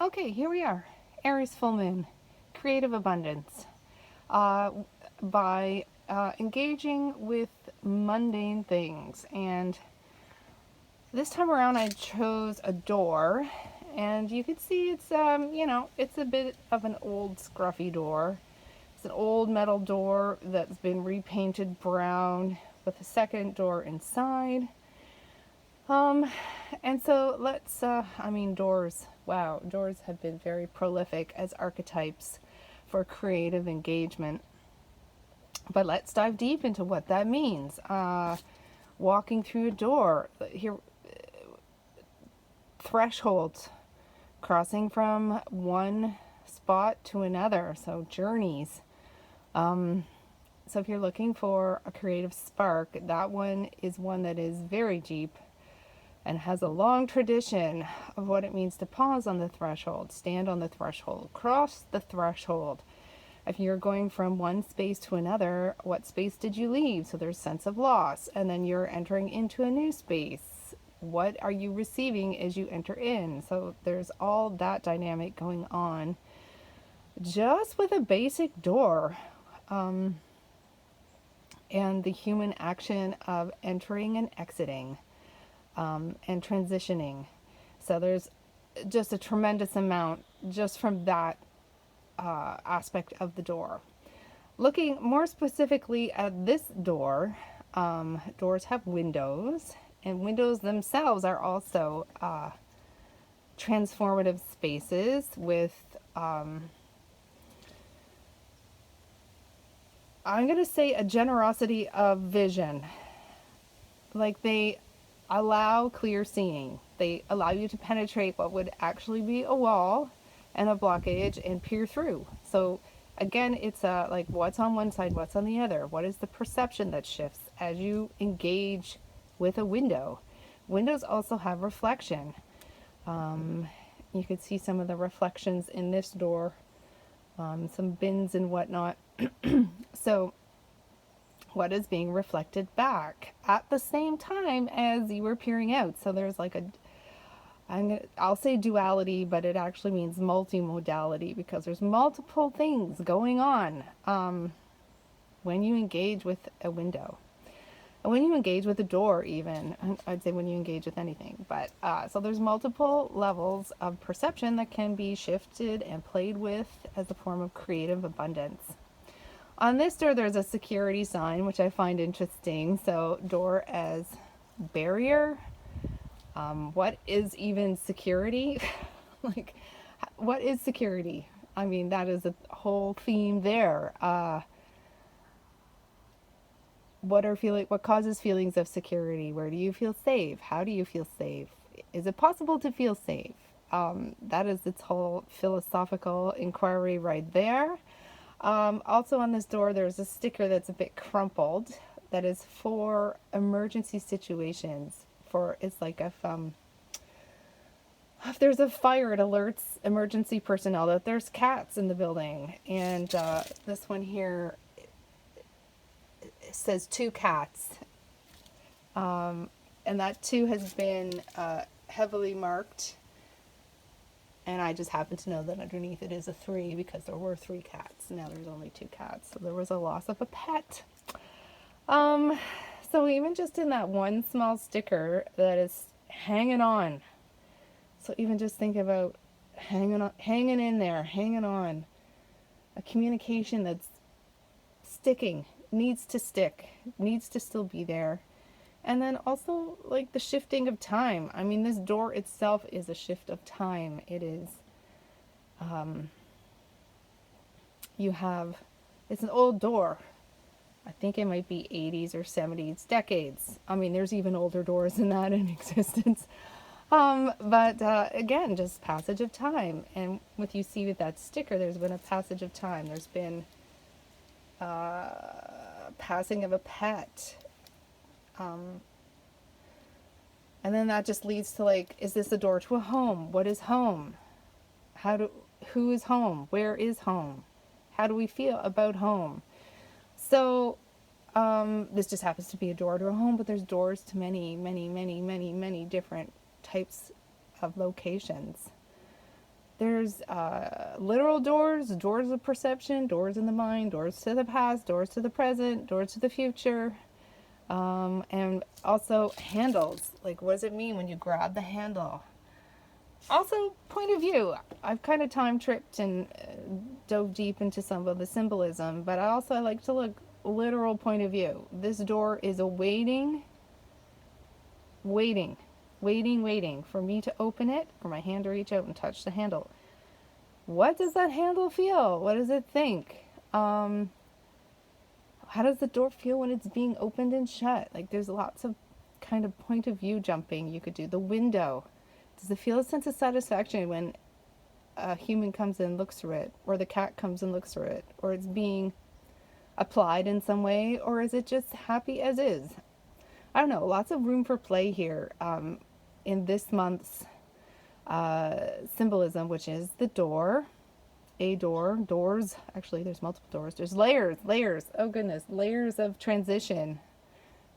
Okay, here we are. Aries full moon, creative abundance. By engaging with mundane things. And this time around I chose a door, and you can see it's, it's a bit of an old scruffy door. It's an old metal door that's been repainted brown with a second door inside. And so doors, wow, doors have been very prolific as archetypes for creative engagement. But let's dive deep into what that means. Walking through a door, here, thresholds, crossing from one spot to another, so journeys. So if you're looking for a creative spark, that one is one that is very deep and has a long tradition of what it means to pause on the threshold, stand on the threshold, cross the threshold. If you're going from one space to another, what space did you leave? So there's sense of loss. And then you're entering into a new space. What are you receiving as you enter in? So there's all that dynamic going on just with a basic door. And the human action of entering and exiting. And transitioning. So there's just a tremendous amount just from that aspect of the door. Looking more specifically at this door, doors have windows, and windows themselves are also transformative spaces with, I'm going to say, a generosity of vision. Like, they allow clear seeing. They allow you to penetrate what would actually be a wall and a blockage and peer through. So again, it's like, what's on one side, what's on the other? What is the perception that shifts as you engage with a window? Windows also have reflection. You could see some of the reflections in this door, some bins and whatnot. So what is being reflected back at the same time as you were peering out? So there's like I'll say duality, but it actually means multimodality, because there's multiple things going on when you engage with a window. And when you engage with a door, even, I'd say when you engage with anything. But so there's multiple levels of perception that can be shifted and played with as a form of creative abundance. On this door, there's a security sign, which I find interesting. So door as barrier. What is even security? Like, what is security? I mean, that is a whole theme there. What causes feelings of security? Where do you feel safe? How do you feel safe? Is it possible to feel safe? That is its whole philosophical inquiry right there. Also on this door, there's a sticker that's a bit crumpled that is for emergency situations. It's like if there's a fire, it alerts emergency personnel that there's cats in the building. And this one here, it says 2 cats. And that 2 has been heavily marked. And I just happen to know that underneath it is a 3 because there were 3 cats. Now there's only 2 cats. So there was a loss of a pet. So even just in that one small sticker that is hanging on. So even just think about hanging in there, hanging on. A communication that's sticking, needs to stick, needs to still be there. And then also, like, the shifting of time. I mean, this door itself is a shift of time. It is, it's an old door. I think it might be 80s or 70s, decades. I mean, there's even older doors than that in existence. But again, just passage of time. And what you see with that sticker, there's been a passage of time. There's been passing of a pet. And then that just leads to, like, is this a door to a home? What is home? Who is home? Where is home? How do we feel about home? So this just happens to be a door to a home, but there's doors to many different types of locations. There's literal doors, doors of perception, doors in the mind, doors to the past, doors to the present, doors to the future, and also handles. Like, what does it mean when you grab the handle? Also, point of view. I've kind of time tripped and dove deep into some of the symbolism, but I like to look literal point of view. This door is awaiting, waiting, waiting for me to open it, for my hand to reach out and touch the handle. What does that handle feel? What does it think? How does the door feel when it's being opened and shut? Like, there's lots of kind of point of view jumping you could do. The window. Does it feel a sense of satisfaction when a human comes in and looks through it, or the cat comes and looks through it, or it's being applied in some way, or is it just happy as is? I don't know. Lots of room for play here in this month's symbolism, which is the door. A door, doors. Actually, there's multiple doors. There's layers. Oh goodness, layers of transition.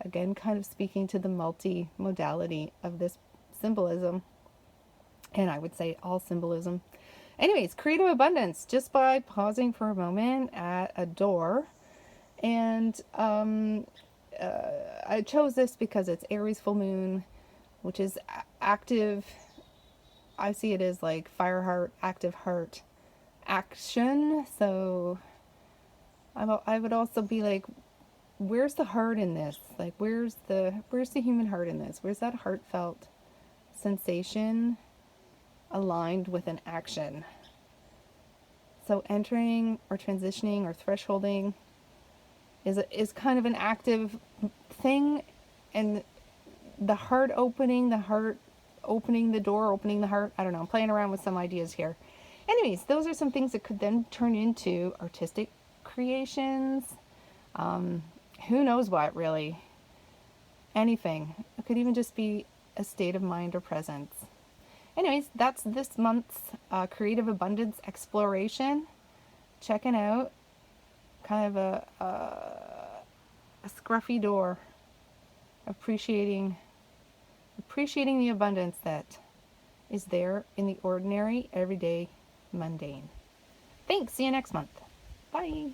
Again, kind of speaking to the multi-modality of this symbolism. And I would say all symbolism. Anyways, creative abundance, just by pausing for a moment at a door. And I chose this because it's Aries full moon, which is active. I see it as like fire heart, active heart, action. So I would also be like, where's the heart in this? Like, where's the human heart in this? Where's that heartfelt sensation aligned with an action? So entering or transitioning or thresholding is kind of an active thing, and the heart opening the door, opening the heart. I don't know. I'm playing around with some ideas here. Anyways, those are some things that could then turn into artistic creations. Who knows what, really? Anything. It could even just be a state of mind or presence. Anyways, that's this month's creative abundance exploration. Checking out kind of a scruffy door. Appreciating the abundance that is there in the ordinary, everyday, mundane. Thanks. See you next month. Bye.